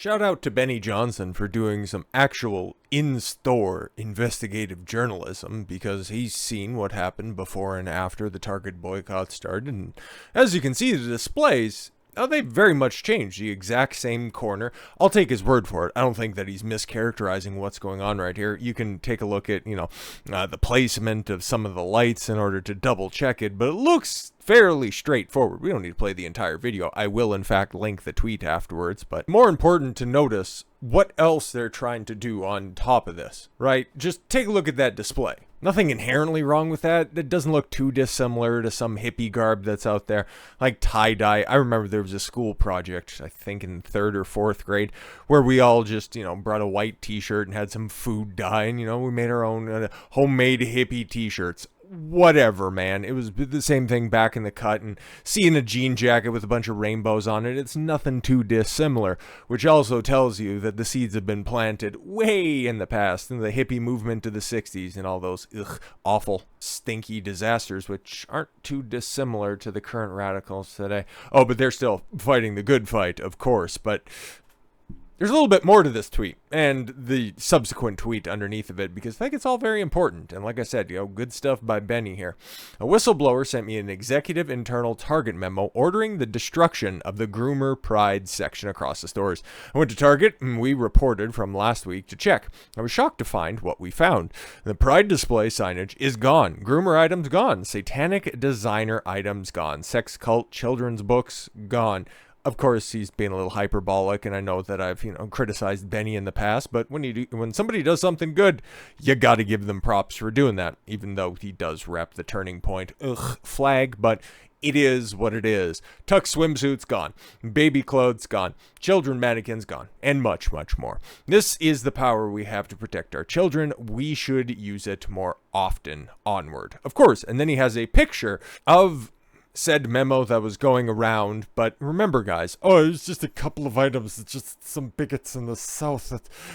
Shout out to Benny Johnson for doing some actual in-store investigative journalism, because he's seen what happened before and after the Target boycott started, and as you can see, the displays, they've very much changed. The exact same corner. I'll take his word for it. I don't think that he's mischaracterizing what's going on right here. You can take a look at, the placement of some of the lights in order to double check it, but it looks fairly straightforward. We don't need to play the entire video. I will, in fact, link the tweet afterwards, but more important to notice what else they're trying to do on top of this, right? Just take a look at that display. Nothing inherently wrong with that. It doesn't look too dissimilar to some hippie garb that's out there, like tie-dye. I remember there was a school project, I think in 3rd or 4th grade, where we all just, brought a white t-shirt and had some food dye, and, we made our own homemade hippie t-shirts. Whatever, man. It was the same thing back in the cut, and seeing a jean jacket with a bunch of rainbows on it, it's nothing too dissimilar, which also tells you that the seeds have been planted way in the past, in the hippie movement of the 60s and all those awful, stinky disasters, which aren't too dissimilar to the current radicals today. Oh, but they're still fighting the good fight, of course, but there's a little bit more to this tweet and the subsequent tweet underneath of it, because I think it's all very important. And like I said, good stuff by Benny here. A whistleblower sent me an executive internal Target memo ordering the destruction of the groomer pride section across the stores. I went to Target, and we reported from last week to check. I was shocked to find what we found. The pride display signage is gone. Groomer items gone. Satanic designer items gone. Sex cult children's books gone. Of course, he's being a little hyperbolic, and I know that I've, criticized Benny in the past, but when somebody does something good, you gotta give them props for doing that, even though he does rep the Turning Point flag, but it is what it is. Tuck swimsuits gone, baby clothes gone, children mannequins gone, and much, much more. This is the power we have to protect our children. We should use it more often. Onward. Of course, and then he has a picture of said memo that was going around, but remember, guys, it was just a couple of items. It's just some bigots in the South.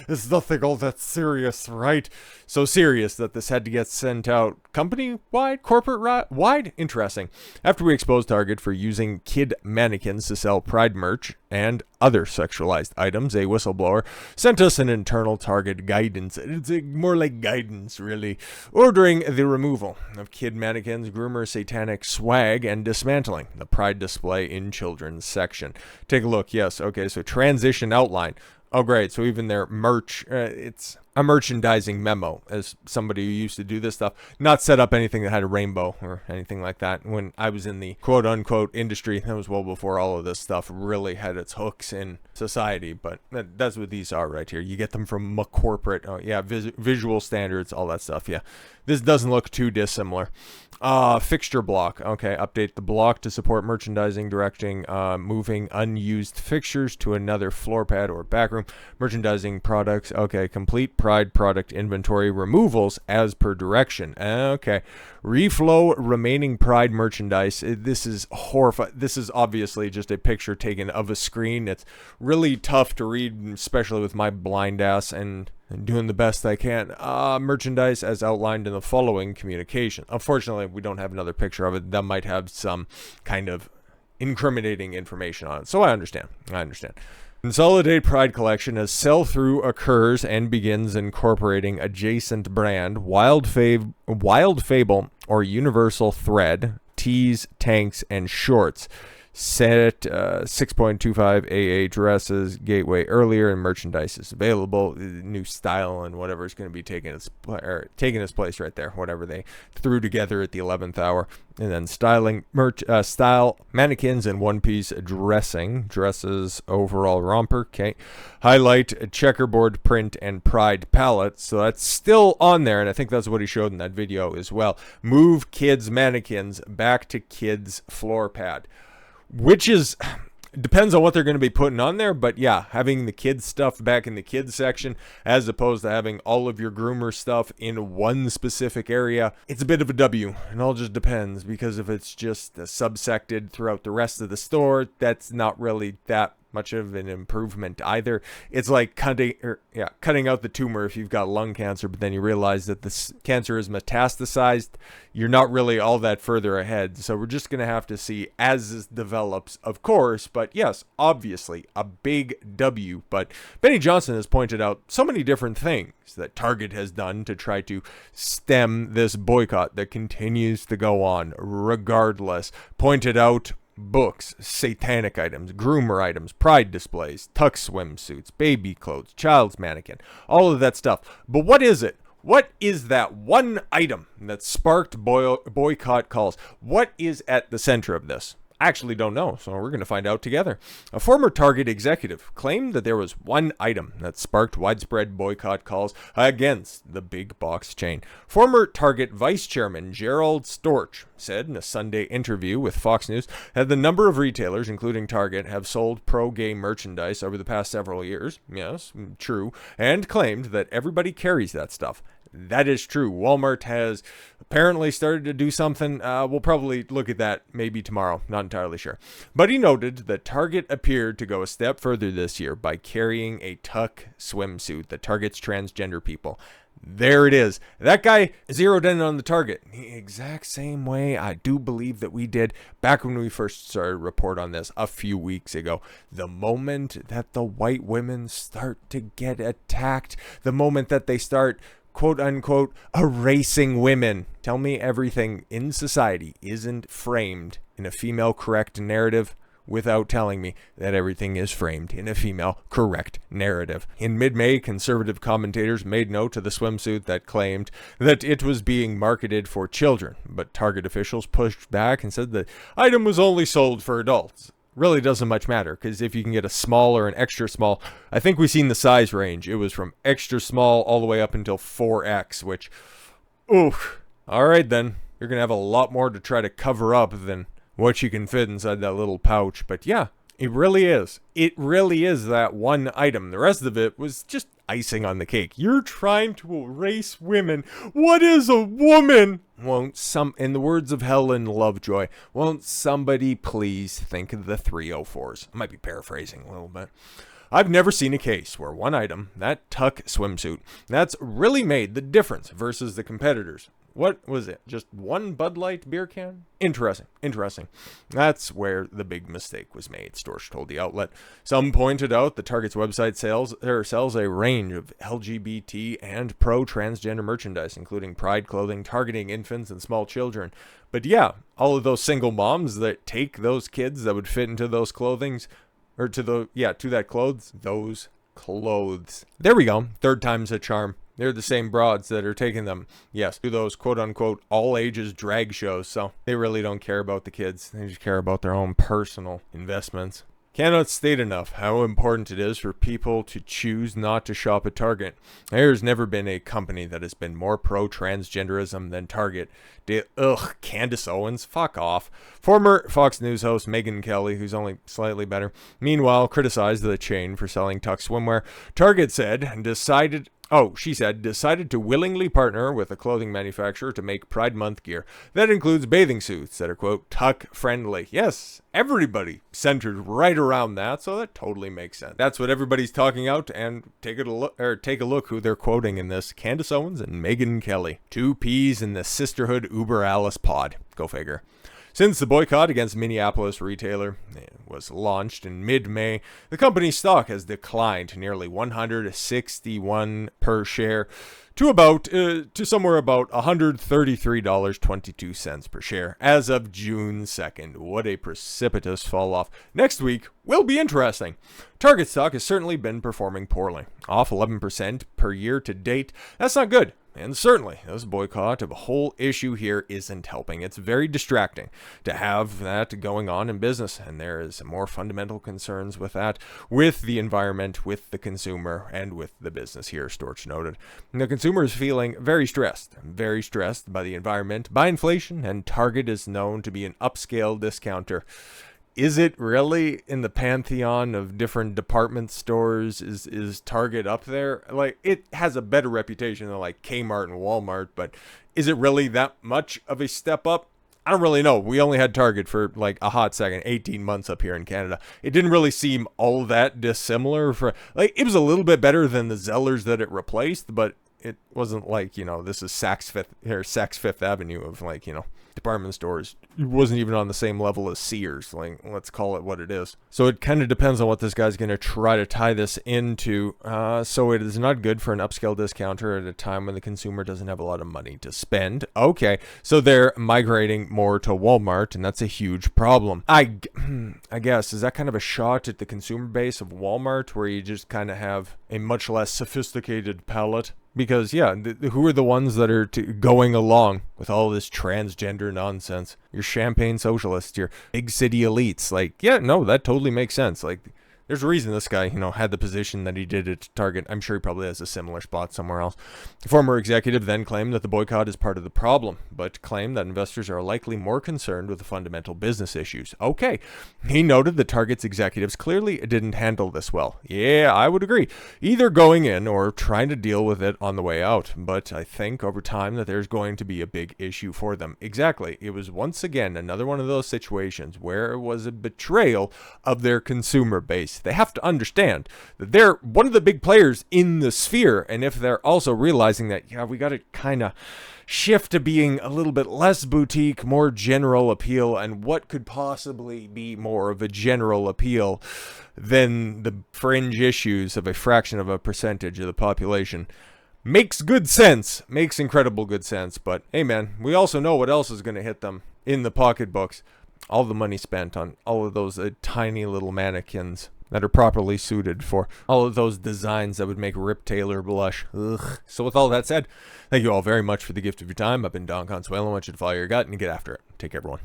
It's nothing all that serious, right? So serious that this had to get sent out company-wide, corporate-wide? Interesting. After we exposed Target for using kid mannequins to sell Pride merch and other sexualized items, a whistleblower sent us an internal Target guidance. It's more like guidance, really, ordering the removal of kid mannequins, groomer satanic swag, and dismantling the Pride display in children's section. Take a look. Yes. Okay. So transition outline. Oh, great. So even their merch, it's a merchandising memo, as somebody who used to do this stuff, not set up anything that had a rainbow or anything like that. When I was in the quote unquote industry, that was well before all of this stuff really had its hooks in society. But that's what these are right here. You get them from a corporate, visual standards, all that stuff. Yeah. This doesn't look too dissimilar. Fixture block. Okay, update the block to support merchandising, directing, moving unused fixtures to another floor pad or backroom. Merchandising products. Okay, complete Pride product inventory removals as per direction. Okay, reflow remaining Pride merchandise. This is horrifying. This is obviously just a picture taken of a screen. It's really tough to read, especially with my blind ass, and doing the best I can. Merchandise as outlined in the following communication. Unfortunately, we don't have another picture of it. That might have some kind of incriminating information on it. So I understand. Consolidate Pride collection as sell-through occurs and begins incorporating adjacent brand, Wild Fable or Universal Thread, tees, tanks, and shorts. Set 6.25 AA dresses, gateway earlier, and merchandise is available. New style and whatever is going to be taking its place right there. Whatever they threw together at the 11th hour, and then style mannequins and one-piece dresses, overall romper. Okay, highlight checkerboard print and Pride palette. So that's still on there, and I think that's what he showed in that video as well. Move kids mannequins back to kids floor pad. Which is, depends on what they're going to be putting on there, but yeah, having the kids stuff back in the kids section as opposed to having all of your groomer stuff in one specific area, it's a bit of a W. It all just depends, because if it's just subsected throughout the rest of the store, that's not really that much of an improvement either. It's like cutting out the tumor if you've got lung cancer, but then you realize that this cancer is metastasized. You're not really all that further ahead. So we're just going to have to see as this develops, of course. But yes, obviously a big W. But Benny Johnson has pointed out so many different things that Target has done to try to stem this boycott that continues to go on regardless. Pointed out books, satanic items, groomer items, pride displays, tuck swimsuits, baby clothes, child's mannequin, all of that stuff. But what is it? What is that one item that sparked boycott calls? What is at the center of this? I actually don't know, so we're going to find out together. A former Target executive claimed that there was one item that sparked widespread boycott calls against the big box chain. Former Target Vice Chairman Gerald Storch said in a Sunday interview with Fox News that the number of retailers, including Target, have sold pro-gay merchandise over the past several years. Yes, true. And claimed that everybody carries that stuff. That is true. Walmart has apparently started to do something. We'll probably look at that maybe tomorrow. Not entirely sure. But he noted that Target appeared to go a step further this year by carrying a tuck swimsuit that targets transgender people. There it is. That guy zeroed in on the target the exact same way I do believe that we did back when we first started to report on this a few weeks ago. The moment that the white women start to get attacked, the moment that they start quote unquote erasing women. Tell me everything in society isn't framed in a female correct narrative without telling me that everything is framed in a female correct narrative. In mid-May, conservative commentators made note of the swimsuit that claimed that it was being marketed for children, but Target officials pushed back and said the item was only sold for adults. Really doesn't much matter, because if you can get a small or an extra small, I think we've seen the size range. It was from extra small all the way up until 4X, which, oof. All right, then. You're going to have a lot more to try to cover up than what you can fit inside that little pouch. But yeah, it really is. It really is that one item. The rest of it was just icing on the cake. You're trying to erase women. What is a woman? In the words of Helen Lovejoy, won't somebody please think of the 304s? I might be paraphrasing a little bit. I've never seen a case where one item, that tuck swimsuit, that's really made the difference versus the competitors. What was it? Just one Bud Light beer can? Interesting. That's where the big mistake was made, Storch told the outlet. Some pointed out that Target's website sells a range of LGBT and pro-transgender merchandise, including pride clothing, targeting infants and small children. But yeah, all of those single moms that take those kids that would fit into those clothings, or to that clothes, those clothes. There we go. Third time's a charm. They're the same broads that are taking them, yes, to those quote-unquote all-ages drag shows, so they really don't care about the kids. They just care about their own personal investments. Cannot state enough how important it is for people to choose not to shop at Target. There's never been a company that has been more pro-transgenderism than Target. Candace Owens, fuck off. Former Fox News host Megyn Kelly, who's only slightly better, meanwhile criticized the chain for selling tuck swimwear. Target decided to willingly partner with a clothing manufacturer to make Pride Month gear. That includes bathing suits that are, quote, tuck-friendly. Yes, everybody centered right around that, so that totally makes sense. That's what everybody's talking out, and take a look who they're quoting in this. Candace Owens and Megyn Kelly. Two peas in the Sisterhood Uber Alice pod. Go figure. Since the boycott against Minneapolis retailer was launched in mid-May, the company's stock has declined nearly $161 per share to somewhere about $133.22 per share as of June 2nd. What a precipitous fall off. Next week will be interesting. Target stock has certainly been performing poorly, off 11% per year to date. That's not good. And certainly, this boycott of a whole issue here isn't helping. It's very distracting to have that going on in business, and there is more fundamental concerns with that, with the environment, with the consumer, and with the business here, Storch noted. And the consumer is feeling very stressed by the environment, by inflation, and Target is known to be an upscale discounter. Is it really in the pantheon of different department stores? Is Target up there? Like, it has a better reputation than like Kmart and Walmart, but is it really that much of a step up? I don't really know. We only had Target for like a hot second, 18 months up here in Canada. It didn't really seem all that dissimilar. Like, it was a little bit better than the Zellers that it replaced, but it wasn't like, this is Saks Fifth Avenue of, like, department stores. It wasn't even on the same level as Sears. Like, let's call it what it is. So it kind of depends on what this guy's going to try to tie this into. So it is not good for an upscale discounter at a time when the consumer doesn't have a lot of money to spend. Okay, so they're migrating more to Walmart, and that's a huge problem. I guess, is that kind of a shot at the consumer base of Walmart, where you just kind of have a much less sophisticated palate? Because, yeah, who are the ones that are going along with all this transgender nonsense? Your champagne socialists, your big city elites. Like, yeah, no, that totally makes sense. Like, there's a reason this guy, had the position that he did at Target. I'm sure he probably has a similar spot somewhere else. The former executive then claimed that the boycott is part of the problem, but claimed that investors are likely more concerned with the fundamental business issues. Okay. He noted that Target's executives clearly didn't handle this well. Yeah, I would agree. Either going in or trying to deal with it on the way out. But I think over time that there's going to be a big issue for them. Exactly. It was once again another one of those situations where it was a betrayal of their consumer base. They have to understand that they're one of the big players in the sphere, and if they're also realizing that, we got to kind of shift to being a little bit less boutique, more general appeal, and what could possibly be more of a general appeal than the fringe issues of a fraction of a percentage of the population. Makes good sense. Makes incredible good sense. But hey, man, we also know what else is going to hit them in the pocketbooks. All the money spent on all of those tiny little mannequins that are properly suited for all of those designs that would make Rip Taylor blush. Ugh. So with all that said, thank you all very much for the gift of your time. I've been Don Consuelo. I want you to follow your gut and get after it. Take care, everyone.